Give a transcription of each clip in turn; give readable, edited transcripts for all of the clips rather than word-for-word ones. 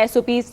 SOPs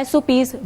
SOPs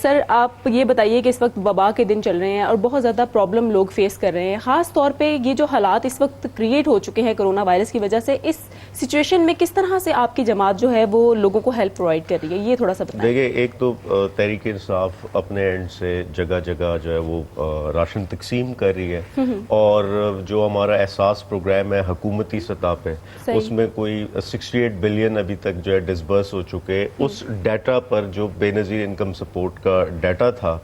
سر آپ یہ بتائیے کہ اس وقت وبا کے دن چل رہے ہیں اور بہت زیادہ پرابلم لوگ فیس کر رہے ہیں، خاص طور پہ یہ جو حالات اس وقت کریٹ ہو چکے ہیں کرونا وائرس کی وجہ سے، اس سچویشن میں کس طرح سے آپ کی جماعت جو ہے وہ لوگوں کو ہیلپ پرووائڈ کر رہی ہے، یہ تھوڑا سا بتائیں۔ دیکھیں، ایک تو تحریک انصاف اپنے اینڈ سے جگہ جگہ جو ہے وہ راشن تقسیم کر رہی ہے، اور جو ہمارا احساس پروگرام ہے حکومتی سطح پہ، اس میں کوئی 68 بلین ابھی تک جو ہے ڈسبرس ہو چکے۔ اس ڈیٹا پر جو بے نظیر انکم سپورٹ کا ڈیٹا تھا،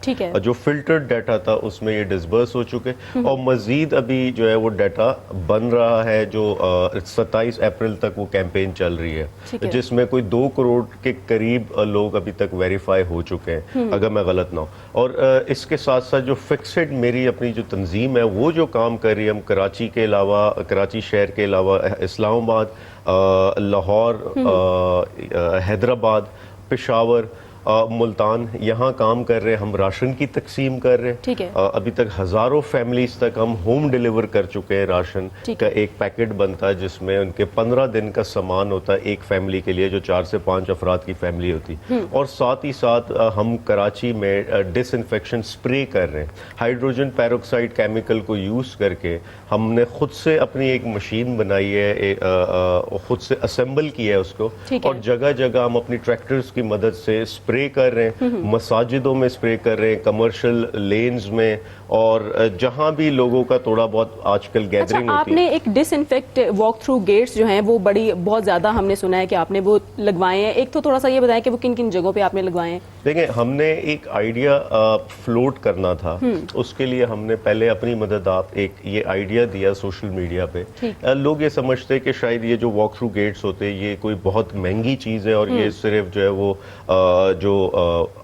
جو فلٹرڈ ڈیٹا تھا، اس میں یہ ڈسبرس ہو چکے، اور مزید ابھی جو ہے وہ ڈیٹا بن رہا ہے، جو 27 اپریل تک وہ کیمپین چل رہی ہے، جس میں کوئی 2 کروڑ کے قریب لوگ ابھی تک ویریفائی ہو چکے ہیں، اگر میں غلط نہ ہوں۔ اور اس کے ساتھ ساتھ جو فکسڈ میری اپنی جو تنظیم ہے وہ جو کام کر رہی ہے، ہم کراچی کے علاوہ، کراچی شہر کے علاوہ اسلام آباد، لاہور، حیدرآباد، پشاور، ملتان، یہاں کام کر رہے ہیں، ہم راشن کی تقسیم کر رہے ہیں۔ ابھی تک ہزاروں فیملیز تک ہم ہوم ڈیلیور کر چکے ہیں۔ راشن کا ایک پیکٹ بنتا ہے جس میں ان کے 15 دن کا سامان ہوتا ہے ایک فیملی کے لیے، جو 4 سے 5 افراد کی فیملی ہوتی، اور ساتھ ہی ساتھ ہم کراچی میں ڈس انفیکشن اسپرے کر رہے ہیں، ہائیڈروجن پیروکسائڈ کیمیکل کو یوز کر کے۔ ہم نے خود سے اپنی ایک مشین بنائی ہے، خود سے اسمبل کیا ہے اس کو، اور جگہ جگہ ہم اپنی ٹریکٹرز کی مدد سے اسپرے کر رہے ہیں، مساجدوں میں اسپرے کر رہے ہیں، کمرشل لینز میں، اور جہاں بھی لوگوں کا تھوڑا بہت آج کل گیدرنگ ہوتی ہے۔ آپ نے ایک ڈس انفیکٹ واک تھرو گیٹس جو ہیں وہ بہت زیادہ ہم نے سنا ہے کہ آپ نے وہ لگوائے ہیں، ایک تو تھوڑا سا یہ بتائیں کہ وہ کن کن جگہوں پہ آپ نے لگوائے ہیں؟ دیکھیں، ہم نے ایک آئیڈیا فلوٹ کرنا تھا، اس کے لیے ہم نے پہلے اپنی مدد ایک یہ آئیڈیا دیا سوشل میڈیا پہ۔ لوگ یہ سمجھتے کہ شاید یہ جو واک تھرو گیٹس ہوتے یہ کوئی بہت مہنگی چیز ہے، اور یہ صرف جو ہے وہ جو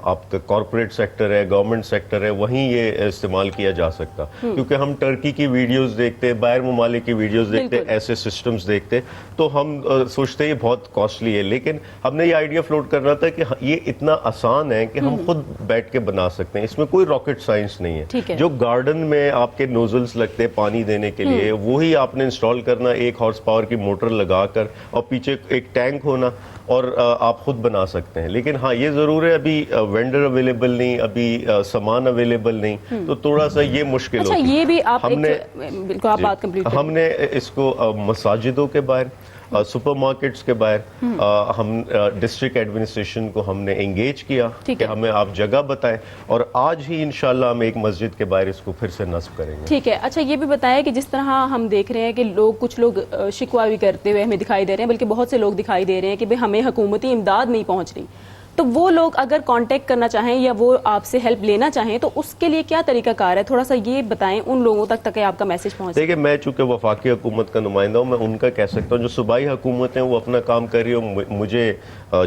آپ کا کارپوریٹ سیکٹر ہے، گورنمنٹ سیکٹر ہے، وہیں یہ استعمال کیا جا سکتا، کیونکہ ہم ٹرکی کی ویڈیوز دیکھتے، باہر ممالک کی ویڈیوز دیکھتے، ایسے سسٹمز دیکھتے، تو ہم سوچتے یہ بہت کاسٹلی ہے، لیکن ہم نے یہ آئیڈیا فلوٹ کرنا تھا کہ یہ اتنا آسان ہے کہ ہم خود بیٹھ کے بنا سکتے ہیں، اس میں کوئی راکٹ سائنس نہیں ہے۔ جو گارڈن میں آپ کے نوزلز لگتے پانی دینے کے لیے، وہی آپ نے انسٹال کرنا، 1 ہارس پاور کی موٹر لگا کر، اور پیچھے ایک ٹینک ہونا، اور آپ خود بنا سکتے ہیں۔ لیکن ہاں، یہ ضرور ہے ابھی وینڈر اویلیبل نہیں، ابھی سامان اویلیبل نہیں، تو تھوڑا سا یہ مشکل ہوتی ہے۔ یہ بھی آپ بات کمپلیٹ ہم نے اس کو مساجدوں کے باہر، سپر مارکیٹس کے باہر، ہم ڈسٹرکٹ ایڈمنسٹریشن کو ہم نے انگیج کیا کہ ہمیں آپ جگہ بتائیں، اور آج ہی انشاءاللہ ہم ایک مسجد کے باہر اس کو پھر سے نصب کریں گے۔ ٹھیک ہے۔ اچھا، یہ بھی بتائیں کہ جس طرح ہم دیکھ رہے ہیں کہ کچھ لوگ شکوہ بھی کرتے ہوئے ہمیں دکھائی دے رہے ہیں، بلکہ بہت سے لوگ دکھائی دے رہے ہیں کہ ہمیں حکومتی امداد نہیں پہنچ رہی، تو وہ لوگ اگر کانٹیکٹ کرنا چاہیں یا وہ آپ سے ہیلپ لینا چاہیں تو اس کے لیے کیا طریقہ کار ہے؟ تھوڑا سا یہ بتائیں ان لوگوں تک تاکہ آپ کا میسج پہنچے۔ دیکھیں، میں چونکہ وفاقی حکومت کا نمائندہ ہوں، میں ان کا کہہ سکتا ہوں، جو صوبائی حکومت ہیں وہ اپنا کام کر رہی ہوں، مجھے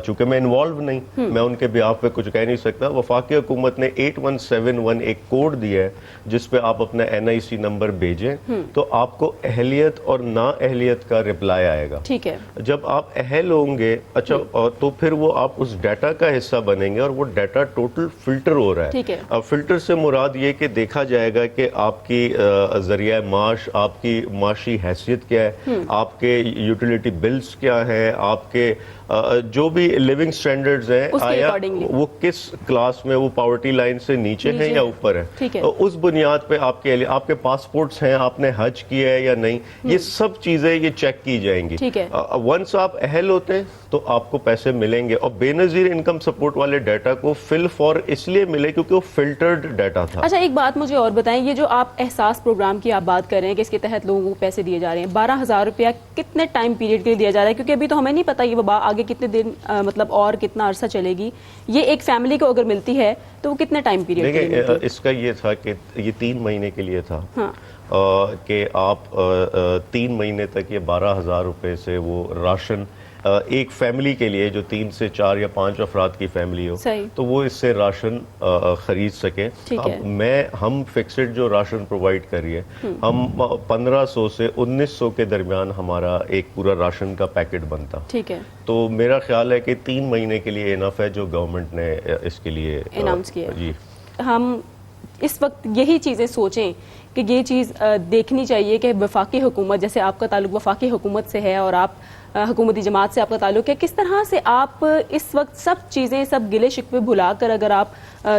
چونکہ میں انوالو نہیں، میں ان کے بیہاف پہ کچھ کہہ نہیں سکتا۔ وفاقی حکومت نے 8171 ایک کوڈ دیا ہے جس پہ آپ اپنا NIC نمبر بھیجیں تو آپ کو اہلیت اور نا اہلیت کا رپلائی آئے گا۔ ٹھیک ہے۔ جب آپ اہل ہوں گے، اچھا، تو پھر وہ آپ اس ڈیٹا کا حصہ بنیں گے، اور وہ ڈیٹا ٹوٹل فلٹر ہو رہا ہے۔ اب فلٹر سے مراد یہ کہ دیکھا جائے گا کہ آپ کی ذریعہ معاش، آپ کی معاشی حیثیت کیا ہے، آپ کے یوٹیلیٹی بلز کیا ہیں، آپ کے جو بھی لیونگ سٹینڈرڈز ہیں، آیا وہ کس کلاس میں، وہ پاورٹی لائن سے نیچے ہیں یا اوپر ہے، اس بنیاد پہ آپ کے پاسپورٹس ہیں، آپ نے حج کیا ہے یا نہیں، یہ سب چیزیں یہ چیک کی جائیں گی۔ ونس آپ اہل ہوتے ہیں تو آپ کو پیسے ملیں گے، اور بے نظیر انکم سپورٹ والے ڈیٹا کو فل فور اس لیے ملے کیونکہ وہ فلٹرڈ ڈیٹا تھا۔ اچھا، ایک بات مجھے اور بتائیں، یہ جو آپ احساس پروگرام کی آپ بات کر رہے ہیں کہ اس کے تحت لوگوں کو پیسے دیے جا رہے ہیں، 12,000 روپیہ کتنے ٹائم پیریڈ کے لیے دیا جا رہا ہے؟ کیونکہ ابھی تو ہمیں نہیں پتا یہ وبا آگے کتنے دن مطلب اور کتنا عرصہ چلے گی، یہ ایک فیملی کو اگر ملتی ہے تو وہ کتنے ٹائم پیریڈ کے لیے ملتی ہے؟ اس کا یہ تھا کہ یہ 3 مہینے کے لیے تھا، کہ آپ 3 مہینے تک یہ 12,000 روپے سے وہ راشن ایک فیملی کے لیے جو 3 سے 4 یا 5 افراد کی فیملی ہو تو وہ اس سے راشن خرید سکے۔ ہم فکسڈ جو راشن پرووائڈ کریے، ہم 1500 سے 1900 کے درمیان ہمارا ایک پورا راشن کا پیکٹ بنتا۔ ٹھیک ہے۔ تو میرا خیال ہے کہ 3 مہینے کے لیے انف ہے جو گورنمنٹ نے اس کے لیے اناؤنس کیا۔ جی، ہم اس وقت یہی چیزیں سوچیں کہ یہ چیز دیکھنی چاہیے کہ وفاقی حکومت، جیسے آپ کا تعلق وفاقی حکومت سے ہے اور آپ حکومتی جماعت سے آپ کا تعلق ہے. کس طرح سے آپ اس وقت سب چیزیں, سب گلے شکوے بھلا کر اگر آپ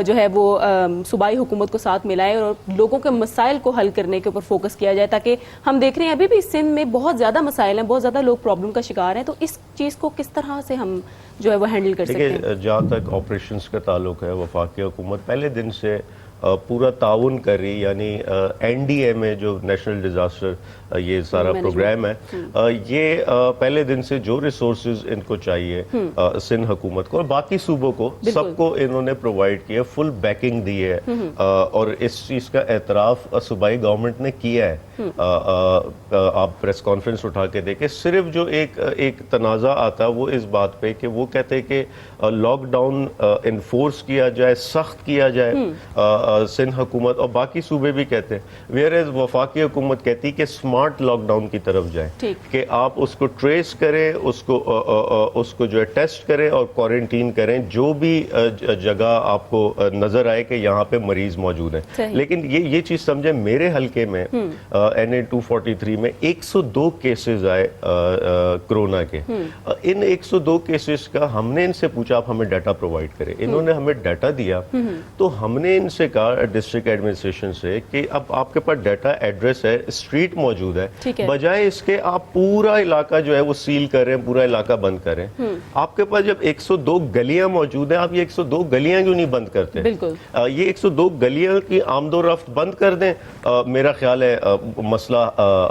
جو ہے وہ صوبائی حکومت کو ساتھ ملائیں اور لوگوں کے مسائل کو حل کرنے کے اوپر فوکس کیا جائے, تاکہ ہم دیکھ رہے ہیں ابھی بھی سندھ میں بہت زیادہ مسائل ہیں, بہت زیادہ لوگ پرابلم کا شکار ہیں, تو اس چیز کو کس طرح سے ہم جو ہے وہ ہینڈل کر سکتے ہیں؟ جہاں تک آپریشنز کا تعلق ہے, وفاقی حکومت پہلے دن سے پورا تعاون کر رہی, یعنی این ڈی اے میں جو نیشنل ڈیزاسٹر یہ سارا پروگرام ہے, یہ پہلے دن سے جو ریسورسز ان کو چاہیے سندھ حکومت کو اور باقی صوبوں کو, سب کو انہوں نے پرووائڈ کیا, فل بیکنگ دی ہے, اور اس چیز کا اعتراف صوبائی گورنمنٹ نے کیا ہے. آپ پریس کانفرنس اٹھا کے دیکھیں, صرف جو ایک تنازع آتا وہ اس بات پہ کہ وہ کہتے کہ لاک ڈاؤن انفورس کیا جائے, سخت کیا جائے, سندھ حکومت اور باقی صوبے بھی کہتے ہیں, ویئر ایز وفاقی حکومت کہتی کہ اسمارٹ لاک ڈاؤن کی طرف جائیں, کہ آپ اس کو ٹریس کریں, اس کو جو ہے ٹیسٹ کریں اور کوارنٹین کریں جو بھی جگہ آپ کو نظر آئے کہ یہاں پہ مریض موجود ہیں. لیکن یہ چیز سمجھیں, میرے حلقے میں NA 243 میں 102 کیسز آئے کرونا کے. ان 102 کیسز کا ہم نے ان سے پوچھا آپ ہمیں ڈیٹا پرووائڈ کریں, انہوں نے ہمیں ڈیٹا دیا, تو ہم نے ان سے ڈسٹرکٹ ایڈمنسٹریشن سے کہ اب آپ کے پاس ڈیٹا ایڈریس ہے, اسٹریٹ موجود ہے, بجائے اس کے آپ پورا علاقہ جو ہے وہ سیل کریں, پورا علاقہ بند کریں. آپ کے پاس جب 102 گلیاں موجود ہیں, آپ یہ 102 گلیاں کیوں نہیں بند کرتے؟ یہ 102 گلیاں کی آمد و رفت بند کر دیں, میرا خیال ہے مسئلہ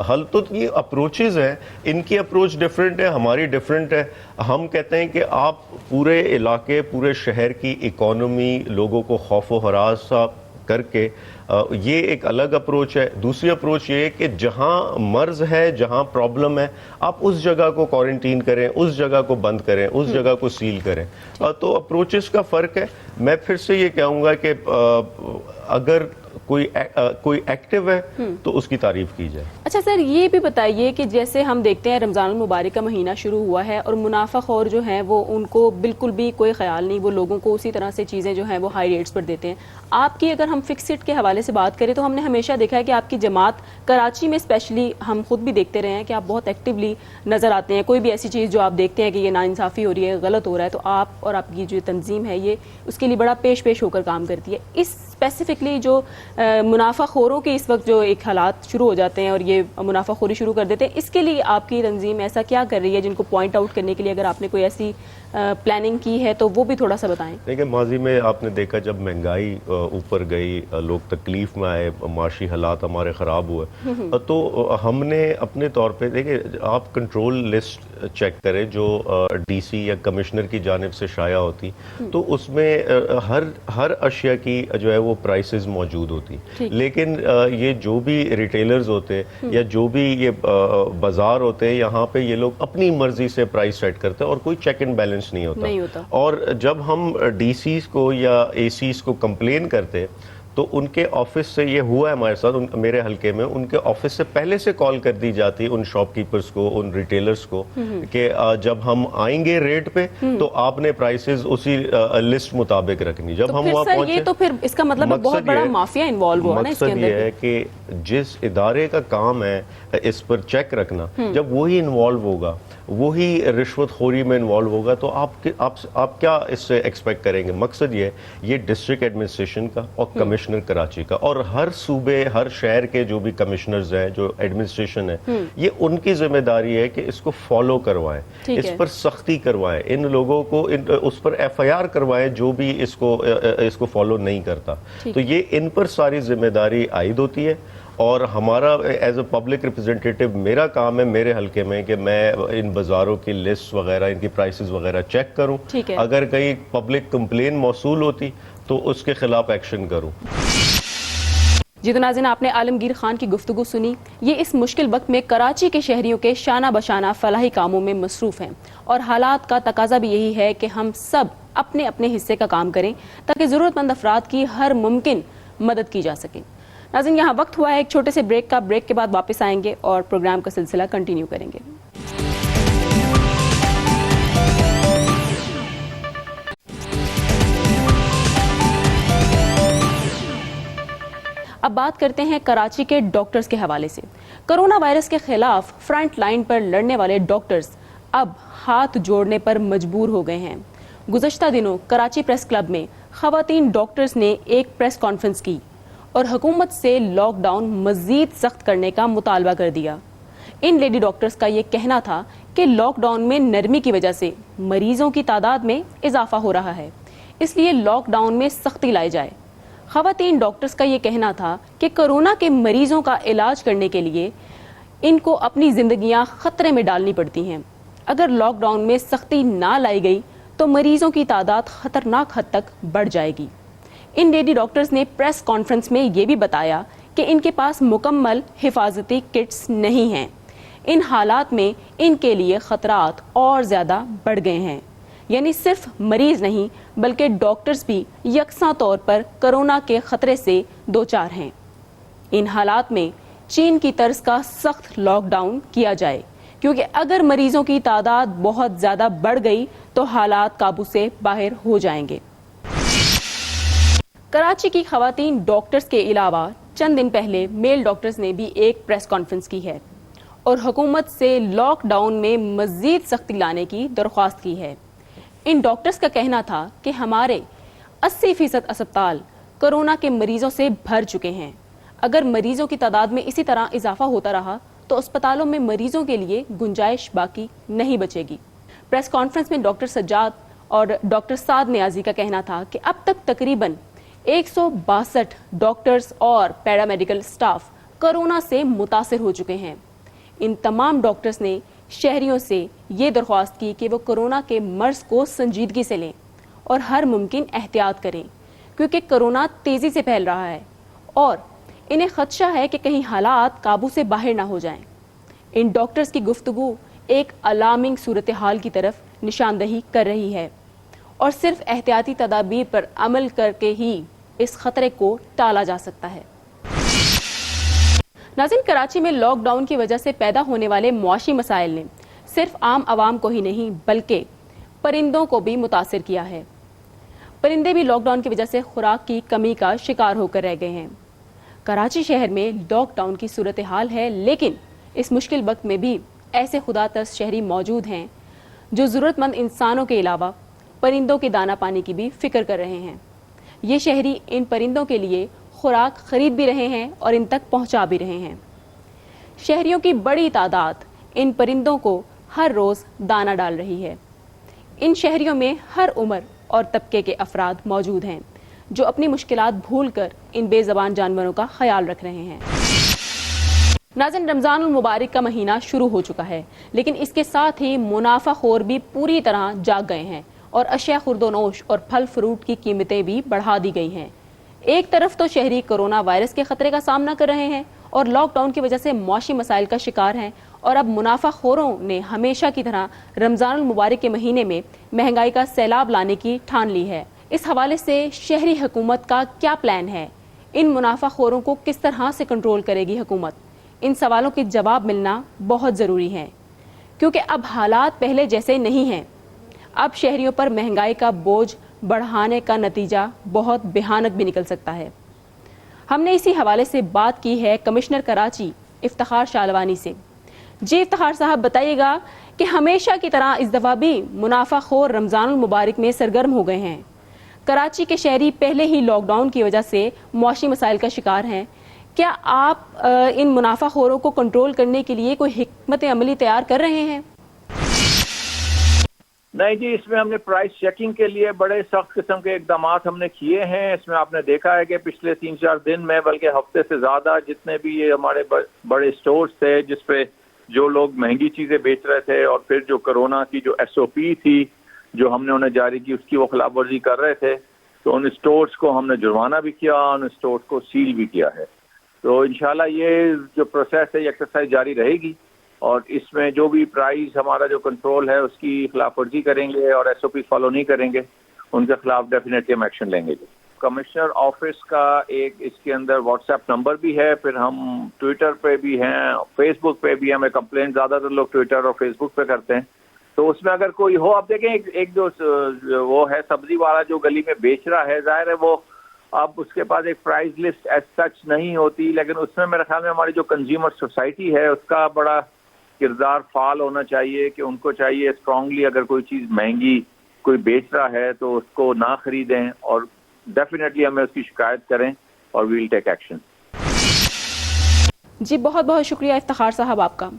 حل. تو یہ اپروچز ہیں, ان کی اپروچ ڈفرینٹ ہے, ہماری ڈفرینٹ ہے. ہم کہتے ہیں کہ آپ پورے علاقے, پورے شہر کی اکانومی, لوگوں کو خوف و ہراس کر کے, یہ ایک الگ اپروچ ہے. دوسری اپروچ یہ ہے کہ جہاں مرض ہے, جہاں پرابلم ہے, آپ اس جگہ کو کوارنٹین کریں, اس جگہ کو بند کریں, اس جگہ کو سیل کریں. تو اپروچز کا فرق ہے. میں پھر سے یہ کہوں گا کہ اگر کوئی ایکٹیو ہے تو اس کی تعریف کی جائے. اچھا سر, یہ بھی بتائیے کہ جیسے ہم دیکھتے ہیں رمضان المبارک کا مہینہ شروع ہوا ہے اور منافع خور جو ہیں وہ ان کو بالکل بھی کوئی خیال نہیں, وہ لوگوں کو اسی طرح سے چیزیں جو ہیں وہ ہائی ریٹس پر دیتے ہیں. آپ کی اگر ہم فکسڈ کے حوالے سے بات کریں تو ہم نے ہمیشہ دیکھا ہے کہ آپ کی جماعت کراچی میں اسپیشلی ہم خود بھی دیکھتے رہے ہیں کہ آپ بہت ایکٹیولی نظر آتے ہیں. کوئی بھی ایسی چیز جو آپ دیکھتے ہیں کہ یہ ناانصافی ہو رہی ہے, غلط ہو رہا ہے, تو آپ اور آپ کی جو تنظیم ہے یہ اس کے لیے بڑا پیش ہو کر کام کرتی ہے. اس اسپیسیفکلی جو منافع خوروں کے اس وقت جو ایک حالات شروع ہو جاتے ہیں اور یہ منافع خوری شروع کر دیتے ہیں, اس کے لیے آپ کی تنظیم ایسا کیا کر رہی ہے جن کو پوائنٹ آؤٹ کرنے کے لیے اگر آپ نے کوئی ایسی پلاننگ کی ہے تو وہ بھی تھوڑا سا بتائیں. دیکھیں, ماضی میں آپ نے دیکھا جب مہنگائی اوپر گئی, لوگ تکلیف میں آئے, معاشی حالات ہمارے خراب ہوئے, تو ہم نے اپنے طور پہ, دیکھیں آپ کنٹرول لسٹ چیک کریں جو ڈی سی یا کمشنر کی جانب سے شائع ہوتی, تو اس میں ہر اشیاء کی جو ہے وہ پرائسز موجود ہوتی. لیکن یہ جو بھی ریٹیلرز ہوتے یا جو بھی یہ بازار ہوتے, یہاں پہ یہ لوگ اپنی مرضی سے پرائس سیٹ کرتے ہیں اور کوئی چیک اینڈ بیلنس نہیں ہوتا. اور جب ہم ڈی سیز کو یا اے سیز کو کمپلین کرتے تو ان کے آفس سے, یہ ہوا ہے ہمارے ساتھ میرے حلقے میں, ان کے آفس سے پہلے سے کال کر دی جاتی ان شاپ کیپرز کو, ان ریٹیلرز کو, کہ جب ہم آئیں گے ریٹ پہ تو آپ نے پرائسز اسی لسٹ مطابق رکھنی. جب ہم وہاں پہنچے, یہ تو پھر اس کا مطلب بہت بڑا مافیا انوالو ہوا نا اس کے اندر. مقصد یہ ہے کہ جس ادارے کا کام ہے اس پر چیک رکھنا, جب وہی انوالو ہوگا, وہی رشوت خوری میں انوالو ہوگا, تو آپ کیا اس سے ایکسپیکٹ کریں گے؟ مقصد یہ ڈسٹرکٹ ایڈمنسٹریشن کا اور کمشنر کراچی کا اور ہر صوبے, ہر شہر کے جو بھی کمشنرز ہیں, جو ایڈمنسٹریشن ہے, یہ ان کی ذمہ داری ہے کہ اس کو فالو کروائیں, اس پر سختی کروائیں, ان لوگوں کو اس پر FIR کروائیں جو بھی اس کو فالو نہیں کرتا. تو یہ ان پر ساری ذمہ داری عائد ہوتی ہے. اور ہمارا ایز اے پبلک ریپرزینٹیٹو میرا کام ہے میرے حلقے میں کہ میں ان بازاروں کی لسٹ وغیرہ, ان کی پرائسز وغیرہ چیک کروں. اگر کہیں پبلک کمپلین موصول ہوتی تو اس کے خلاف ایکشن کروں. جی تو ناظرین, آپ نے عالمگیر خان کی گفتگو سنی. یہ اس مشکل وقت میں کراچی کے شہریوں کے شانہ بشانہ فلاحی کاموں میں مصروف ہیں اور حالات کا تقاضا بھی یہی ہے کہ ہم سب اپنے اپنے حصے کا کام کریں تاکہ ضرورت مند افراد کی ہر ممکن مدد کی جا سکے. ناظرین, یہاں وقت ہوا ہے ایک چھوٹے سے بریک کا. بریک کے بعد واپس آئیں گے اور پروگرام کا سلسلہ کنٹینیو کریں گے. اب بات کرتے ہیں کراچی کے ڈاکٹرز کے حوالے سے. کرونا وائرس کے خلاف فرنٹ لائن پر لڑنے والے ڈاکٹرز اب ہاتھ جوڑنے پر مجبور ہو گئے ہیں۔ گزشتہ دنوں کراچی پریس کلب میں خواتین ڈاکٹرز نے ایک پریس کانفرنس کی اور حکومت سے لاک ڈاؤن مزید سخت کرنے کا مطالبہ کر دیا۔ ان لیڈی ڈاکٹرز کا یہ کہنا تھا کہ لاک ڈاؤن میں نرمی کی وجہ سے مریضوں کی تعداد میں اضافہ ہو رہا ہے، اس لیے لاک ڈاؤن میں سختی لائی جائے۔ خواتین ڈاکٹرز کا یہ کہنا تھا کہ کرونا کے مریضوں کا علاج کرنے کے لیے ان کو اپنی زندگیاں خطرے میں ڈالنی پڑتی ہیں۔ اگر لاک ڈاؤن میں سختی نہ لائی گئی تو مریضوں کی تعداد خطرناک حد تک بڑھ جائے گی۔ ان لیڈی ڈاکٹرز نے پریس کانفرنس میں یہ بھی بتایا کہ ان کے پاس مکمل حفاظتی کٹس نہیں ہیں۔ ان حالات میں ان کے لیے خطرات اور زیادہ بڑھ گئے ہیں، یعنی صرف مریض نہیں بلکہ ڈاکٹرز بھی یکساں طور پر کرونا کے خطرے سے دوچار ہیں۔ ان حالات میں چین کی طرز کا سخت لاک ڈاؤن کیا جائے، کیونکہ اگر مریضوں کی تعداد بہت زیادہ بڑھ گئی تو حالات قابو سے باہر ہو جائیں گے۔ کراچی کی خواتین ڈاکٹرز کے علاوہ چند دن پہلے میل ڈاکٹرز نے بھی ایک پریس کانفرنس کی ہے اور حکومت سے لاک ڈاؤن میں مزید سختی لانے کی درخواست کی ہے۔ ان ڈاکٹرز کا کہنا تھا کہ ہمارے 80% اسپتال کرونا کے مریضوں سے بھر چکے ہیں۔ اگر مریضوں کی تعداد میں اسی طرح اضافہ ہوتا رہا تو اسپتالوں میں مریضوں کے لیے گنجائش باقی نہیں بچے گی۔ پریس کانفرنس میں ڈاکٹر سجاد اور ڈاکٹر سعد نیازی کا کہنا تھا کہ اب تک تقریباً 162 ڈاکٹرز اور پیرامیڈیکل سٹاف کرونا سے متاثر ہو چکے ہیں۔ ان تمام ڈاکٹرز نے شہریوں سے یہ درخواست کی کہ وہ کرونا کے مرض کو سنجیدگی سے لیں اور ہر ممکن احتیاط کریں، کیونکہ کرونا تیزی سے پھیل رہا ہے اور انہیں خدشہ ہے کہ کہیں حالات قابو سے باہر نہ ہو جائیں۔ ان ڈاکٹرز کی گفتگو ایک الارمنگ صورتحال کی طرف نشاندہی کر رہی ہے اور صرف احتیاطی تدابیر پر عمل کر کے ہی اس خطرے کو ٹالا جا سکتا ہے۔ ناظرین، کراچی میں لاک ڈاؤن کی وجہ سے پیدا ہونے والے معاشی مسائل نے صرف عام عوام کو ہی نہیں بلکہ پرندوں کو بھی متاثر کیا ہے۔ پرندے بھی لاک ڈاؤن کی وجہ سے خوراک کی کمی کا شکار ہو کر رہ گئے ہیں۔ کراچی شہر میں لاک ڈاؤن کی صورتحال ہے، لیکن اس مشکل وقت میں بھی ایسے خدا ترس شہری موجود ہیں جو ضرورت مند انسانوں کے علاوہ پرندوں کے دانہ پانی کی بھی فکر کر رہے ہیں۔ یہ شہری ان پرندوں کے لیے خوراک خرید بھی رہے ہیں اور ان تک پہنچا بھی رہے ہیں۔ شہریوں کی بڑی تعداد ان پرندوں کو ہر روز دانہ ڈال رہی ہے۔ ان شہریوں میں ہر عمر اور طبقے کے افراد موجود ہیں جو اپنی مشکلات بھول کر ان بے زبان جانوروں کا خیال رکھ رہے ہیں۔ ناظرین، رمضان المبارک کا مہینہ شروع ہو چکا ہے، لیکن اس کے ساتھ ہی منافع خور بھی پوری طرح جاگ گئے ہیں اور اشیاء خورد و نوش اور پھل فروٹ کی قیمتیں بھی بڑھا دی گئی ہیں۔ ایک طرف تو شہری کرونا وائرس کے خطرے کا سامنا کر رہے ہیں اور لاک ڈاؤن کی وجہ سے معاشی مسائل کا شکار ہیں، اور اب منافع خوروں نے ہمیشہ کی طرح رمضان المبارک کے مہینے میں مہنگائی کا سیلاب لانے کی ٹھان لی ہے۔ اس حوالے سے شہری حکومت کا کیا پلان ہے؟ ان منافع خوروں کو کس طرح سے کنٹرول کرے گی حکومت؟ ان سوالوں کے جواب ملنا بہت ضروری ہے، کیونکہ اب حالات پہلے جیسے نہیں ہیں۔ اب شہریوں پر مہنگائی کا بوجھ بڑھانے کا نتیجہ بہت بھیانک بھی نکل سکتا ہے۔ ہم نے اسی حوالے سے بات کی ہے کمشنر کراچی افتخار شالوانی سے۔ جی افتخار صاحب، بتائیے گا کہ ہمیشہ کی طرح اس دفعہ بھی منافع خور رمضان المبارک میں سرگرم ہو گئے ہیں۔ کراچی کے شہری پہلے ہی لاک ڈاؤن کی وجہ سے معاشی مسائل کا شکار ہیں۔ کیا آپ ان منافع خوروں کو کنٹرول کرنے کے لیے کوئی حکمت عملی تیار کر رہے ہیں؟ نہیں جی، اس میں ہم نے پرائس چیکنگ کے لیے بڑے سخت قسم کے اقدامات ہم نے کیے ہیں۔ اس میں آپ نے دیکھا ہے کہ پچھلے 3-4 دن میں بلکہ ہفتے سے زیادہ جتنے بھی یہ ہمارے بڑے سٹورز تھے جس پہ جو لوگ مہنگی چیزیں بیچ رہے تھے اور پھر جو کرونا کی جو SOP تھی جو ہم نے انہیں جاری کی اس کی وہ خلاف ورزی کر رہے تھے، تو ان سٹورز کو ہم نے جرمانہ بھی کیا، ان سٹورز کو سیل بھی کیا ہے۔ تو انشاءاللہ یہ جو پروسیس ہے یہ ایکسرسائز جاری رہے گی، اور اس میں جو بھی پرائز ہمارا جو کنٹرول ہے اس کی خلاف ورزی کریں گے اور SOP فالو نہیں کریں گے ان کے خلاف ڈیفینیٹلی ہم ایکشن لیں گے۔ کمشنر آفس کا ایک اس کے اندر واٹس ایپ نمبر بھی ہے، پھر ہم ٹویٹر پہ بھی ہیں، فیس بک پہ بھی ہمیں کمپلین زیادہ تر لوگ ٹویٹر اور فیس بک پہ کرتے ہیں۔ تو اس میں اگر کوئی ہو، آپ دیکھیں ایک جو وہ ہے سبزی والا جو گلی میں بیچ رہا ہے، ظاہر ہے وہ اب اس کے پاس ایک پرائز لسٹ ایز سچ نہیں ہوتی، لیکن اس میں میرے خیال میں ہماری جو کنزیومر سوسائٹی ہے اس کا بڑا کردار فعال ہونا چاہیے کہ ان کو چاہیے اسٹرانگلی اگر کوئی چیز مہنگی کوئی بیچ رہا ہے تو اس کو نہ خریدیں اور ڈیفینیٹلی ہمیں اس کی شکایت کریں اور ویل ٹیک ایکشن. جی بہت بہت شکریہ افتخار صاحب آپ کا.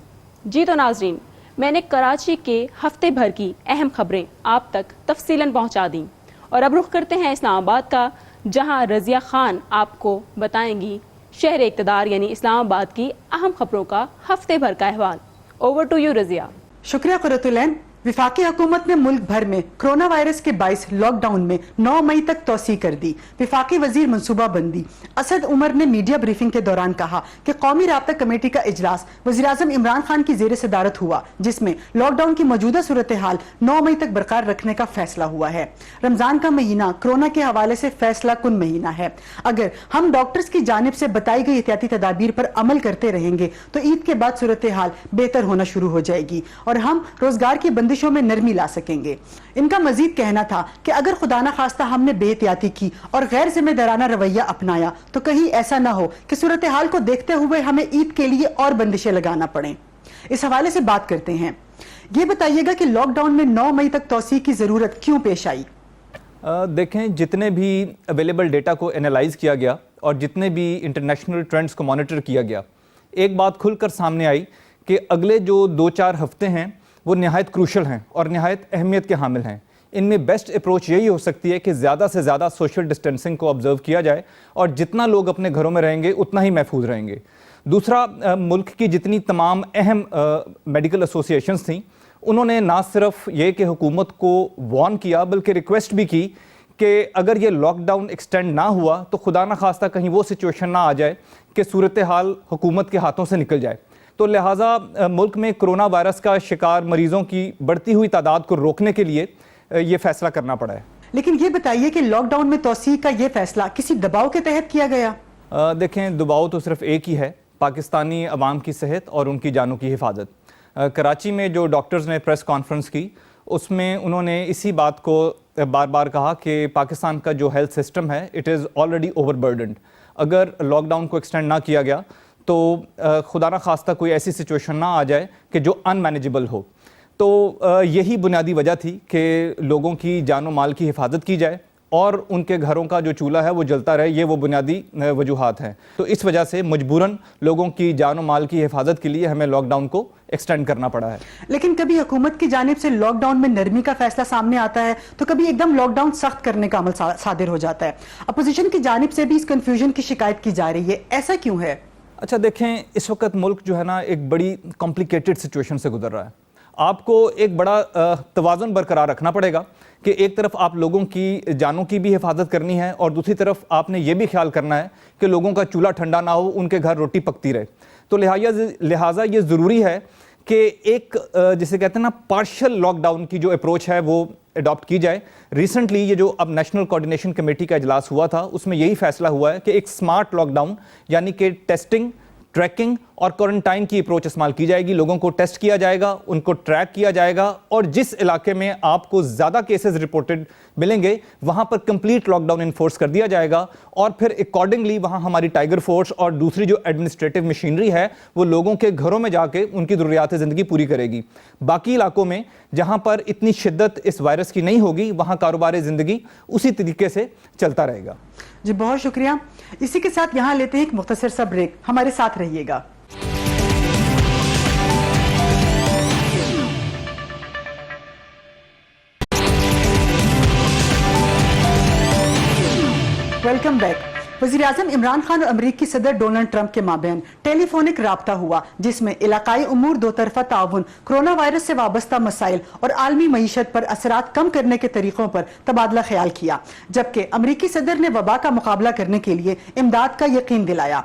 جی تو ناظرین، میں نے کراچی کے ہفتے بھر کی اہم خبریں آپ تک تفصیلاً پہنچا دیں، اور اب رخ کرتے ہیں اسلام آباد کا، جہاں رضیہ خان آپ کو بتائیں گی شہر اقتدار یعنی اسلام آباد کی اہم خبروں کا ہفتے بھر کا احوال. Over to you Razia. شکریہ قرۃ العین. وفاقی حکومت نے ملک بھر میں کرونا وائرس کے باعث لاک ڈاؤن میں 9 مئی تک توسیع کر دی. وفاقی وزیر منصوبہ بندی اسد عمر نے میڈیا بریفنگ کے دوران کہا کہ قومی رابطہ کمیٹی کا اجلاس وزیراعظم عمران خان کی زیر صدارت ہوا، جس میں لاک ڈاؤن کی موجودہ صورتحال 9 مئی تک برقرار رکھنے کا فیصلہ ہوا ہے. رمضان کا مہینہ کرونا کے حوالے سے فیصلہ کن مہینہ ہے. اگر ہم ڈاکٹرز کی جانب سے بتائی گئی احتیاطی تدابیر پر عمل کرتے رہیں گے تو عید کے بعد صورتحال بہتر ہونا شروع ہو جائے گی اور ہم روزگار کی بندشوں میں نرمی لا سکیں گے. ان کا مزید کہنا تھا کہ اگر خدا نہ خواستہ ہم نے بے احتیاطی کی اور غیر ذمہ دارانہ رویہ اپنایا تو کہیں ایسا نہ ہو کہ صورتحال کو دیکھتے ہوئے ہمیں عید کے لیے اور بندشیں لگانا پڑیں. اس حوالے سے بات کرتے ہیں. یہ بتائیے گا کہ لاک ڈاؤن میں 9 مئی تک توسیع کی ضرورت کیوں پیش آئی؟ دیکھیں، جتنے بھی اویلیبل ڈیٹا کو انالائز کیا گیا اور جتنے بھی انٹرنیشنل ٹرینڈز کو مانیٹر کیا گیا، ایک بات کھل کر سامنے آئی کہ اگلے جو 2-4 ہفتے ہیں وہ نہایت کروشل ہیں اور نہایت اہمیت کے حامل ہیں. ان میں بیسٹ اپروچ یہی ہو سکتی ہے کہ زیادہ سے زیادہ سوشل ڈسٹینسنگ کو آبزرو کیا جائے اور جتنا لوگ اپنے گھروں میں رہیں گے اتنا ہی محفوظ رہیں گے. دوسرا، ملک کی جتنی تمام اہم میڈیکل ایسوسیشنز تھیں، انہوں نے نہ صرف یہ کہ حکومت کو وارن کیا بلکہ ریکویسٹ بھی کی کہ اگر یہ لاک ڈاؤن ایکسٹینڈ نہ ہوا تو خدا نہ خواستہ کہیں وہ سچویشن نہ آ جائے کہ صورتحال حکومت کے ہاتھوں سے نکل جائے. تو لہٰذا ملک میں کرونا وائرس کا شکار مریضوں کی بڑھتی ہوئی تعداد کو روکنے کے لیے یہ فیصلہ کرنا پڑا ہے. لیکن یہ بتائیے کہ لاک ڈاؤن میں توسیع کا یہ فیصلہ کسی دباؤ کے تحت کیا گیا؟ دیکھیں، دباؤ تو صرف ایک ہی ہے، پاکستانی عوام کی صحت اور ان کی جانوں کی حفاظت. کراچی میں جو ڈاکٹرز نے پریس کانفرنس کی، اس میں انہوں نے اسی بات کو بار بار کہا کہ پاکستان کا جو ہیلتھ سسٹم ہے it is already over broadened. اگر لاک ڈاؤن کو ایکسٹینڈ نہ کیا گیا تو خدا نہ خواستہ کوئی ایسی سچویشن نہ آ جائے کہ جو ان مینیجبل ہو. تو یہی بنیادی وجہ تھی کہ لوگوں کی جان و مال کی حفاظت کی جائے اور ان کے گھروں کا جو چولہا ہے وہ جلتا رہے. یہ وہ بنیادی وجوہات ہیں. تو اس وجہ سے مجبوراً لوگوں کی جان و مال کی حفاظت کے لیے ہمیں لاک ڈاؤن کو ایکسٹینڈ کرنا پڑا ہے. لیکن کبھی حکومت کی جانب سے لاک ڈاؤن میں نرمی کا فیصلہ سامنے آتا ہے تو کبھی ایک دم لاک ڈاؤن سخت کرنے کا عمل صادر ہو جاتا ہے. اپوزیشن کی جانب سے بھی اس کنفیوژن کی شکایت کی جا رہی ہے، ایسا کیوں ہے؟ اچھا دیکھیں، اس وقت ملک جو ہے نا ایک بڑی کمپلیکیٹڈ سچویشن سے گزر رہا ہے. آپ کو ایک بڑا توازن برقرار رکھنا پڑے گا کہ ایک طرف آپ لوگوں کی جانوں کی بھی حفاظت کرنی ہے اور دوسری طرف آپ نے یہ بھی خیال کرنا ہے کہ لوگوں کا چولہا ٹھنڈا نہ ہو، ان کے گھر روٹی پکتی رہے. تو لہٰذا یہ ضروری ہے کہ ایک جسے کہتے ہیں نا پارشل لاک ڈاؤن کی جو اپروچ ہے وہ اڈاپٹ کی جائے. ریسنٹلی یہ جو اب نیشنل کوارڈینیشن کمیٹی کا اجلاس ہوا تھا، اس میں یہی فیصلہ ہوا ہے کہ ایک سمارٹ لاک ڈاؤن یعنی کہ ٹیسٹنگ، ٹریکنگ اور کوارنٹائن کی اپروچ استعمال کی جائے گی. لوگوں کو ٹیسٹ کیا جائے گا، ان کو ٹریک کیا جائے گا اور جس علاقے میں آپ کو زیادہ کیسز رپورٹڈ ملیں گے وہاں پر کمپلیٹ لاک ڈاؤن انفورس کر دیا جائے گا اور پھر اکارڈنگلی وہاں ہماری ٹائیگر فورس اور دوسری جو ایڈمنسٹریٹو مشینری ہے وہ لوگوں کے گھروں میں جا کے ان کی ضروریات زندگی پوری کرے گی. باقی علاقوں میں جہاں پر اتنی شدت اس وائرس کی نہیں ہوگی وہاں کاروبار زندگی اسی طریقے سے چلتا رہے گا. جی بہت شکریہ. اسی کے ساتھ یہاں لیتے ہیں ایک مختصر سا بریک، ہمارے ساتھ رہیے گا. Welcome back. وزیر اعظم عمران خان اور امریکی صدر ڈونلڈ ٹرمپ کے مابین ٹیلی فونک رابطہ ہوا جس میں علاقائی امور، دو طرفہ تعاون، کرونا وائرس سے وابستہ مسائل اور عالمی معیشت پر اثرات کم کرنے کے طریقوں پر تبادلہ خیال کیا، جبکہ امریکی صدر نے وبا کا مقابلہ کرنے کے لیے امداد کا یقین دلایا.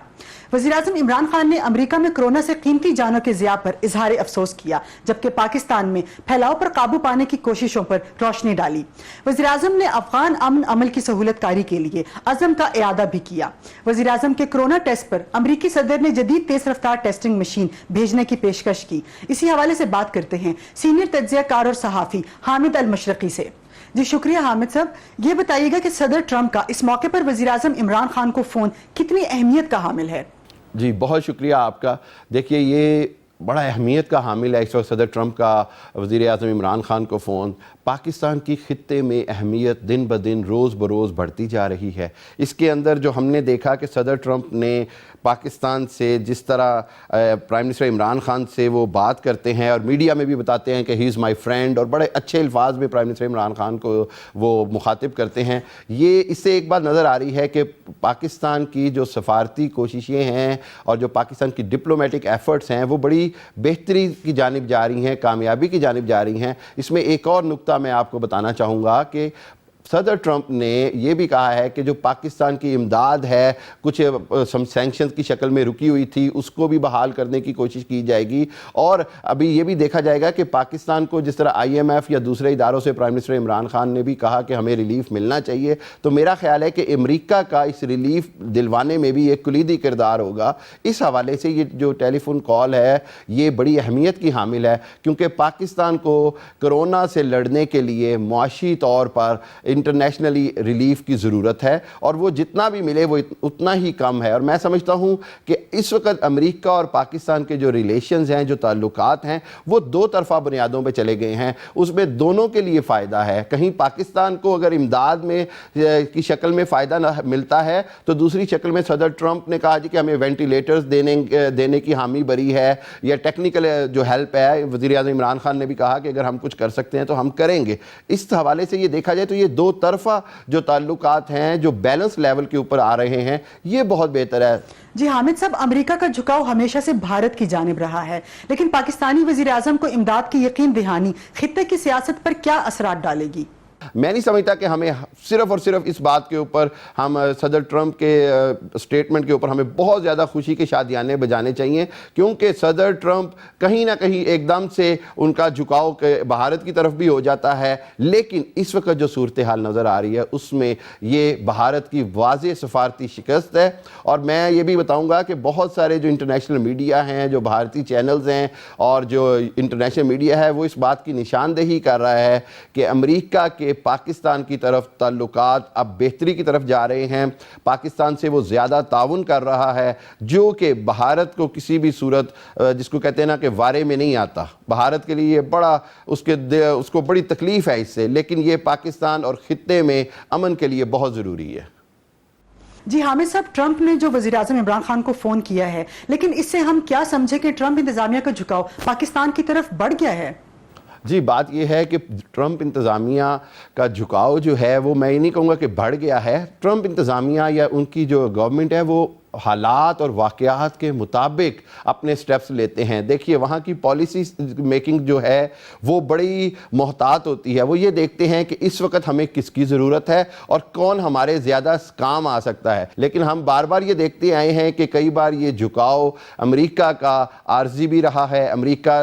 وزیر اعظم عمران خان نے امریکہ میں کرونا سے قیمتی جانوں کے ضیاع پر اظہار افسوس کیا، جبکہ پاکستان میں پھیلاؤ پر قابو پانے کی کوششوں پر روشنی ڈالی. وزیر اعظم نے افغان امن عمل کی سہولت کاری کے لیے عزم کا اعادہ بھی کیا. وزیر اعظم کے کرونا ٹیسٹ پر امریکی صدر نے جدید تیز رفتار ٹیسٹنگ مشین بھیجنے کی پیشکش کی. اسی حوالے سے بات کرتے ہیں سینئر تجزیہ کار اور صحافی حامد المشرقی سے. جی شکریہ حامد صاحب. یہ بتائیے گا کہ صدر ٹرمپ کا اس موقع پر وزیر اعظم عمران خان کو فون کتنی اہمیت کا حامل ہے؟ جی بہت شکریہ آپ کا. دیکھیے، یہ بڑا اہمیت کا حامل ہے اس وقت صدر ٹرمپ کا وزیر اعظم عمران خان کو فون. پاکستان کی خطے میں اہمیت دن بدن روز بروز بڑھتی جا رہی ہے. اس کے اندر جو ہم نے دیکھا کہ صدر ٹرمپ نے پاکستان سے جس طرح پرائم منسٹر عمران خان سے وہ بات کرتے ہیں اور میڈیا میں بھی بتاتے ہیں کہ ہی از مائی فرینڈ, اور بڑے اچھے الفاظ میں پرائم منسٹر عمران خان کو وہ مخاطب کرتے ہیں, یہ اس سے ایک بات نظر آ رہی ہے کہ پاکستان کی جو سفارتی کوششیں ہیں اور جو پاکستان کی ڈپلومیٹک ایفرٹس ہیں وہ بڑی بہتری کی جانب جا رہی ہیں, کامیابی کی جانب جا رہی ہیں. اس میں ایک اور نقطہ میں آپ کو بتانا چاہوں گا کہ صدر ٹرمپ نے یہ بھی کہا ہے کہ جو پاکستان کی امداد ہے کچھ سینکشنز کی شکل میں رکی ہوئی تھی اس کو بھی بحال کرنے کی کوشش کی جائے گی, اور ابھی یہ بھی دیکھا جائے گا کہ پاکستان کو جس طرح آئی ایم ایف یا دوسرے اداروں سے پرائم منسٹر عمران خان نے بھی کہا کہ ہمیں ریلیف ملنا چاہیے, تو میرا خیال ہے کہ امریکہ کا اس ریلیف دلوانے میں بھی ایک کلیدی کردار ہوگا. اس حوالے سے یہ جو ٹیلی فون کال ہے یہ بڑی اہمیت کی حامل ہے, کیونکہ پاکستان کو کرونا سے لڑنے کے لیے معاشی طور پر انٹرنیشنلی ریلیف کی ضرورت ہے, اور وہ جتنا بھی ملے وہ اتنا ہی کم ہے. اور میں سمجھتا ہوں کہ اس وقت امریکہ اور پاکستان کے جو ریلیشنز ہیں, جو تعلقات ہیں, وہ دو طرفہ بنیادوں پہ چلے گئے ہیں. اس میں دونوں کے لیے فائدہ ہے. کہیں پاکستان کو اگر امداد میں کی شکل میں فائدہ نہ ملتا ہے تو دوسری شکل میں صدر ٹرمپ نے کہا جی کہ ہمیں وینٹیلیٹرز دینے کی حامی بری ہے, یا ٹیکنیکل جو ہیلپ ہے. وزیر اعظم عمران خان نے بھی کہا کہ اگر ہم کچھ کر سکتے ہیں تو ہم کریں گے. اس حوالے سے یہ دیکھا جائے تو یہ دو طرفہ جو تعلقات ہیں جو بیلنس لیول کے اوپر آ رہے ہیں, یہ بہت بہتر ہے. جی حامد صاحب, امریکہ کا جھکاؤ ہمیشہ سے بھارت کی جانب رہا ہے, لیکن پاکستانی وزیر اعظم کو امداد کی یقین دہانی خطے کی سیاست پر کیا اثرات ڈالے گی؟ میں نہیں سمجھتا کہ ہمیں صرف اور صرف اس بات کے اوپر ہم صدر ٹرمپ کے سٹیٹمنٹ کے اوپر ہمیں بہت زیادہ خوشی کے شادیانے بجانے چاہیے, کیونکہ صدر ٹرمپ کہیں نہ کہیں ایک دم سے ان کا جھکاؤ بھارت کی طرف بھی ہو جاتا ہے. لیکن اس وقت جو صورتحال نظر آ رہی ہے اس میں یہ بھارت کی واضح سفارتی شکست ہے. اور میں یہ بھی بتاؤں گا کہ بہت سارے جو انٹرنیشنل میڈیا ہیں, جو بھارتی چینلز ہیں اور جو انٹرنیشنل میڈیا ہے, وہ اس بات کی نشاندہی کر رہا ہے کہ امریکہ کے پاکستان کی طرف تعلقات اب بہتری کی طرف جا رہے ہیں. پاکستان سے وہ زیادہ تعاون کر رہا ہے, جو کہ بھارت کو کسی بھی صورت جس کو کہتے ہیں نا کہ وارے میں نہیں آتا. بھارت کے لیے بڑا اس کو بڑی تکلیف ہے اس سے, لیکن یہ پاکستان اور خطے میں امن کے لیے بہت ضروری ہے. جی حامد صاحب, ٹرمپ نے جو وزیر اعظم عمران خان کو فون کیا ہے, لیکن اس سے ہم کیا سمجھے کہ ٹرمپ انتظامیہ کا جھکاؤ پاکستان کی طرف بڑھ گیا ہے؟ جی بات یہ ہے کہ ٹرمپ انتظامیہ کا جھکاؤ جو ہے وہ میں یہ نہیں کہوں گا کہ بڑھ گیا ہے. ٹرمپ انتظامیہ یا ان کی جو گورنمنٹ ہے وہ حالات اور واقعات کے مطابق اپنے سٹیپس لیتے ہیں. دیکھیے وہاں کی پالیسی میکنگ جو ہے وہ بڑی محتاط ہوتی ہے. وہ یہ دیکھتے ہیں کہ اس وقت ہمیں کس کی ضرورت ہے اور کون ہمارے زیادہ کام آ سکتا ہے. لیکن ہم بار بار یہ دیکھتے آئے ہیں کہ کئی بار یہ جھکاؤ امریکہ کا عارضی بھی رہا ہے. امریکہ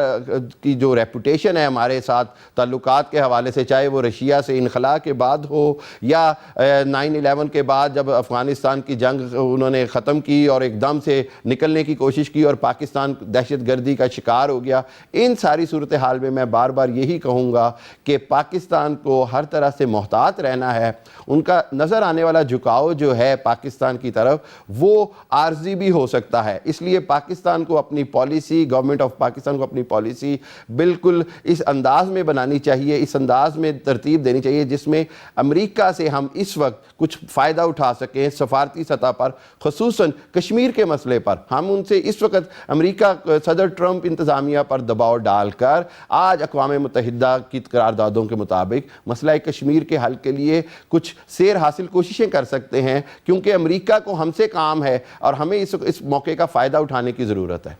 کی جو ریپوٹیشن ہے ہمارے ساتھ تعلقات کے حوالے سے, چاہے وہ رشیا سے انخلا کے بعد ہو یا 9/11 کے بعد جب افغانستان کی جنگ انہوں نے ختم کی اور ایک دم سے نکلنے کی کوشش کی اور پاکستان دہشت گردی کا شکار ہو گیا. ان ساری صورتحال میں میں بار بار یہی کہوں گا کہ پاکستان کو ہر طرح سے محتاط رہنا ہے. ان کا نظر آنے والا جھکاؤ جو ہے پاکستان کی طرف وہ عارضی بھی ہو سکتا ہے. اس لیے پاکستان کو اپنی پالیسی, گورنمنٹ آف پاکستان کو اپنی پالیسی بالکل اس انداز میں بنانی چاہیے, اس انداز میں ترتیب دینی چاہیے جس میں امریکہ سے ہم اس وقت کچھ فائدہ اٹھا سکیں سفارتی سطح پر, خصوصاً کشمیر کے مسئلے پر. ہم ان سے اس وقت امریکہ صدر ٹرمپ انتظامیہ پر دباؤ ڈال کر آج اقوام متحدہ کی قراردادوں کے مطابق مسئلہ کشمیر کے حل کے لیے کچھ سیر حاصل کوششیں کر سکتے ہیں, کیونکہ امریکہ کو ہم سے کام ہے اور ہمیں اس موقع کا فائدہ اٹھانے کی ضرورت ہے.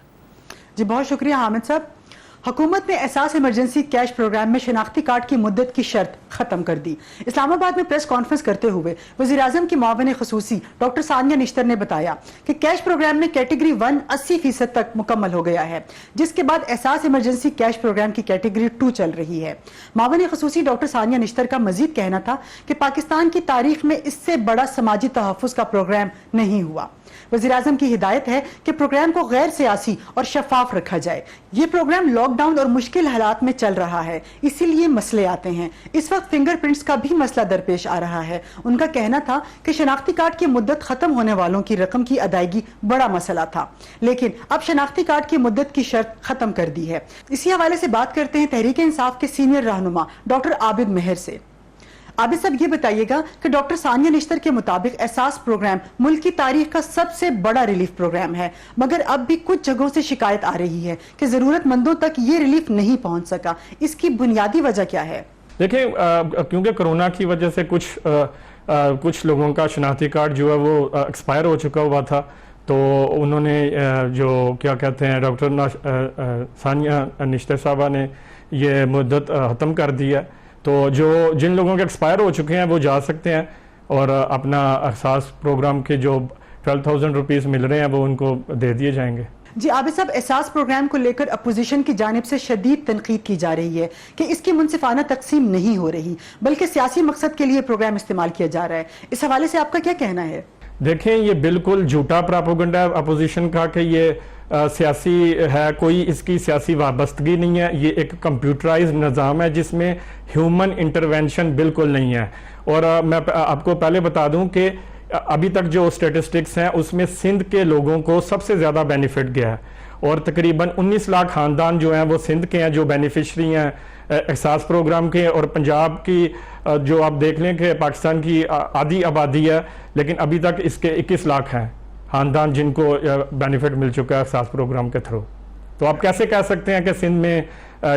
جی بہت شکریہ حامد صاحب. حکومت نے احساس ایمرجنسی کیش پروگرام میں شناختی کارڈ کی مدت کی شرط ختم کر دی. اسلام آباد میں پریس کانفرنس کرتے ہوئے وزیر اعظم کی معاون خصوصی ڈاکٹر ثانیہ نشتر نے بتایا کہ کیش پروگرام میں کیٹیگری 1 80% تک مکمل ہو گیا ہے, جس کے بعد احساس ایمرجنسی کیش پروگرام کی کیٹیگری 2 چل رہی ہے. معاون خصوصی ڈاکٹر ثانیہ نشتر کا مزید کہنا تھا کہ پاکستان کی تاریخ میں اس سے بڑا سماجی تحفظ کا پروگرام نہیں ہوا. وزیر اعظم کی ہدایت ہے کہ پروگرام کو غیر سیاسی اور شفاف رکھا جائے. یہ پروگرام لاک لاک ڈاؤن اور مشکل حالات میں چل رہا ہے، اسی لیے مسئلے آتے ہیں۔ اس وقت فنگر پرنٹس کا بھی مسئلہ درپیش آ رہا ہے۔ ان کا کہنا تھا کہ شناختی کارڈ کی مدت ختم ہونے والوں کی رقم کی ادائیگی بڑا مسئلہ تھا، لیکن اب شناختی کارڈ کی مدت کی شرط ختم کر دی ہے۔ اسی حوالے سے بات کرتے ہیں تحریک انصاف کے سینئر رہنما ڈاکٹر عابد مہر سے۔ عابد صاحب یہ بتائیے گا کہ ڈاکٹر ثانیہ نشتر کے مطابق احساس پروگرام ملک کی تاریخ کا سب سے بڑا ریلیف پروگرام ہے، مگر اب بھی کچھ جگہوں سے شکایت آ رہی ہے کہ ضرورت مندوں تک یہ ریلیف نہیں پہنچ سکا۔ اس کی بنیادی وجہ کیا ہے؟ دیکھیں، کیونکہ کرونا کی وجہ سے کچھ لوگوں کا شناختی کارڈ جو ہے وہ ایکسپائر ہو چکا ہوا تھا، تو انہوں نے جو کیا کہتے ہیں ڈاکٹر ثانیہ نشتر صاحبہ نے یہ مدت ختم کر دی ہے، تو جن لوگوں کے ایکسپائر ہو چکے ہیں وہ جا سکتے ہیں اور اپنا احساس پروگرام کے جو 12,000 روپیز مل رہے ہیں وہ ان کو دے دیے جائیں گے۔ جی عابد صاحب، احساس پروگرام کو لے کر اپوزیشن کی جانب سے شدید تنقید کی جا رہی ہے کہ اس کی منصفانہ تقسیم نہیں ہو رہی، بلکہ سیاسی مقصد کے لیے پروگرام استعمال کیا جا رہا ہے۔ اس حوالے سے آپ کا کیا کہنا ہے؟ دیکھیں، یہ بالکل جھوٹا پراپوگنڈا ہے اپوزیشن کا کہ یہ سیاسی ہے، کوئی اس کی سیاسی وابستگی نہیں ہے۔ یہ ایک کمپیوٹرائز نظام ہے جس میں ہیومن انٹرونشن بالکل نہیں ہے۔ اور میں آپ کو پہلے بتا دوں کہ ابھی تک جو اسٹیٹسٹکس ہیں اس میں سندھ کے لوگوں کو سب سے زیادہ بینیفٹ گیا ہے، اور تقریباً 19 لاکھ خاندان جو ہیں وہ سندھ کے ہیں جو بینیفیشری ہیں احساس پروگرام کے، اور پنجاب کی جو آپ دیکھ لیں کہ پاکستان کی آدھی آبادی ہے لیکن ابھی تک اس کے 21 لاکھ ہیں خاندان جن کو بینیفٹ مل چکا ہے احساس پروگرام کے تھرو۔ تو آپ کیسے کہہ سکتے ہیں کہ سندھ میں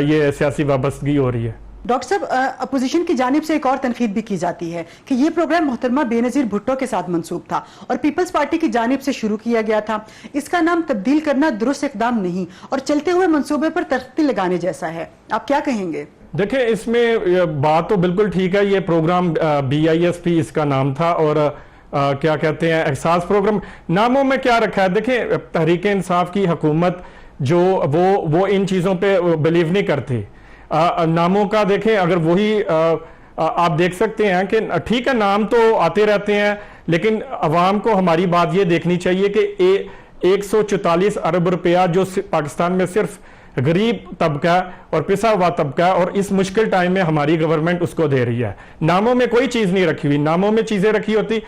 یہ سیاسی وابستگی ہو رہی ہے؟ ڈاکٹر صاحب، اپوزیشن کی جانب سے ایک اور تنقید بھی کی جاتی ہے کہ یہ پروگرام محترمہ بے نظیر بھٹو کے ساتھ منسوب تھا اور پیپلز پارٹی کی جانب سے شروع کیا گیا تھا۔ اس کا نام تبدیل کرنا درست اقدام نہیں اور چلتے ہوئے منصوبے پر تختی لگانے جیسا ہے۔ آپ کیا کہیں گے؟ دیکھیں، اس میں بات تو بالکل ٹھیک ہے، یہ پروگرام BISP اس کا نام تھا، اور کیا کہتے ہیں احساس پروگرام، ناموں میں کیا رکھا ہے؟ دیکھیں، تحریک انصاف کی حکومت جو وہ ان چیزوں پہ بلیو نہیں کرتی ناموں کا۔ دیکھیں، اگر وہی آپ دیکھ سکتے ہیں کہ ٹھیک ہے نام تو آتے رہتے ہیں، لیکن عوام کو ہماری بات یہ دیکھنی چاہیے کہ 144 ارب روپیہ جو پاکستان میں صرف غریب طبقہ اور پسا ہوا طبقہ اور اس مشکل ٹائم میں ہماری گورنمنٹ اس کو دے رہی ہے۔ ناموں میں کوئی چیز نہیں رکھی ہوئی، ناموں میں چیزیں رکھی ہوتی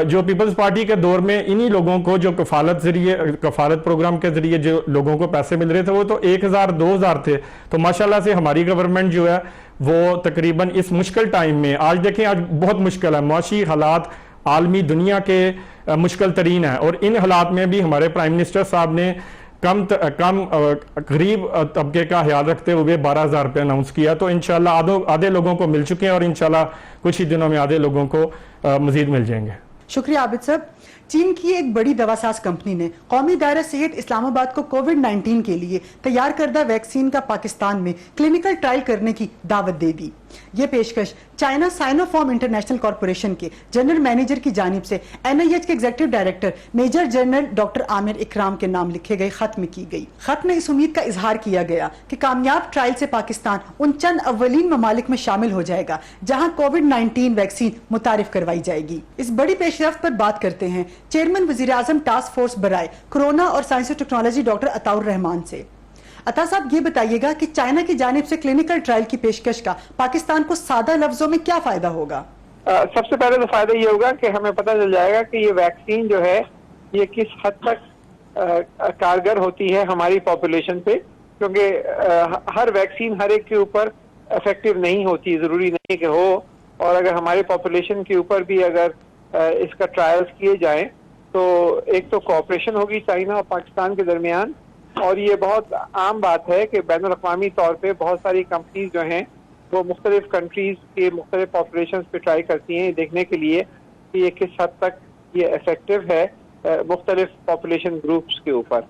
جو پیپلز پارٹی کے دور میں انہی لوگوں کو جو کفالت پروگرام کے ذریعے جو لوگوں کو پیسے مل رہے تھے وہ تو 1,000 2,000 تھے۔ تو ماشاءاللہ سے ہماری گورنمنٹ جو ہے وہ تقریباً اس مشکل ٹائم میں، آج دیکھیں آج بہت مشکل ہے، معاشی حالات عالمی دنیا کے مشکل ترین ہیں، اور ان حالات میں بھی ہمارے پرائم منسٹر صاحب نے کم غریب طبقے کا خیال رکھتے ہوئے 12,000 روپے اناؤنس کیا۔ تو انشاءاللہ آدھے لوگوں کو مل چکے ہیں، اور انشاءاللہ کچھ ہی دنوں میں آدھے لوگوں کو مزید مل جائیں گے۔ شکریہ عابد صاحب۔ چین کی ایک بڑی دواساز کمپنی نے قومی دائرہ صحت اسلام آباد کو کووڈ-19 کے لیے تیار کردہ ویکسین کا پاکستان میں کلینکل ٹرائل کرنے کی دعوت دے دی۔ یہ پیشکش China Sinopharm International Corporation کے جنرل مینیجر کی جانب سے NIH کے executive director major general doctor Amir Ikram کے نام لکھے گئے خط میں کی گئی۔ خط میں اس امید کا اظہار کیا گیا کہ کامیاب ٹرائل سے پاکستان ان چند اولین ممالک میں شامل ہو جائے گا جہاں کووڈ-19 ویکسین متعارف کروائی جائے گی۔ اس بڑی پیش رفت پر بات کرتے ہیں چیئرمین وزیر اعظم ٹاسک فورس برائے کورونا اور سائنس و ٹیکنالوجی ڈاکٹر عطاء الرحمان سے۔ عطا صاحب، یہ بتائیے گا کہ چائنا کی جانب سے کلینکل ٹرائل کی پیشکش کا پاکستان کو سادہ لفظوں میں کیا فائدہ ہوگا؟ سب سے پہلے تو فائدہ یہ ہوگا کہ ہمیں پتہ چل جائے گا کہ یہ ویکسین جو ہے یہ کس حد تک کارگر ہوتی ہے ہماری پاپولیشن پہ، کیونکہ ہر ویکسین ہر ایک کے اوپر افیکٹو نہیں ہوتی، ضروری نہیں کہ ہو، اور اگر ہماری پاپولیشن کے اوپر بھی اگر اس کا ٹرائلز کیے جائیں تو ایک تو کوآپریشن ہوگی چائنا اور پاکستان کے درمیان، اور یہ بہت عام بات ہے کہ بین الاقوامی طور پہ بہت ساری کمپنیز جو ہیں وہ مختلف کنٹریز کے مختلف پاپولیشنز پہ ٹرائی کرتی ہیں دیکھنے کے لیے کہ یہ کس حد تک یہ افیکٹو ہے مختلف پاپولیشن گروپس کے اوپر۔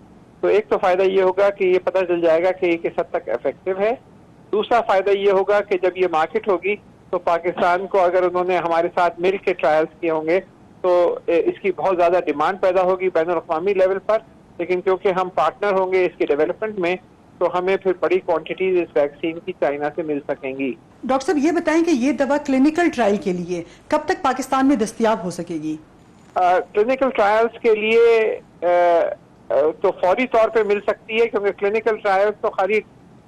تو ایک تو فائدہ یہ ہوگا کہ یہ پتہ چل جائے گا کہ یہ کس حد تک افیکٹو ہے۔ دوسرا فائدہ یہ ہوگا کہ جب یہ مارکیٹ ہوگی تو پاکستان کو اگر انہوں نے ہمارے ساتھ مل کے ٹرائلز کیے ہوں گے تو اس کی بہت زیادہ ڈیمانڈ پیدا ہوگی بین الاقوامی لیول پر، لیکن کیونکہ ہم پارٹنر ہوں گے اس کے ڈیولپمنٹ میں تو ہمیں پھر بڑی کوانٹیٹیز اس ویکسین کی چائنا سے مل سکیں گی۔ ڈاکٹر صاحب یہ بتائیں کہ یہ دوا کلینکل ٹرائل کے لیے کب تک پاکستان میں دستیاب ہو سکے گی؟ کلینکل ٹرائلز کے لیے تو فوری طور پہ مل سکتی ہے، کیونکہ کلینکل ٹرائلز تو خالی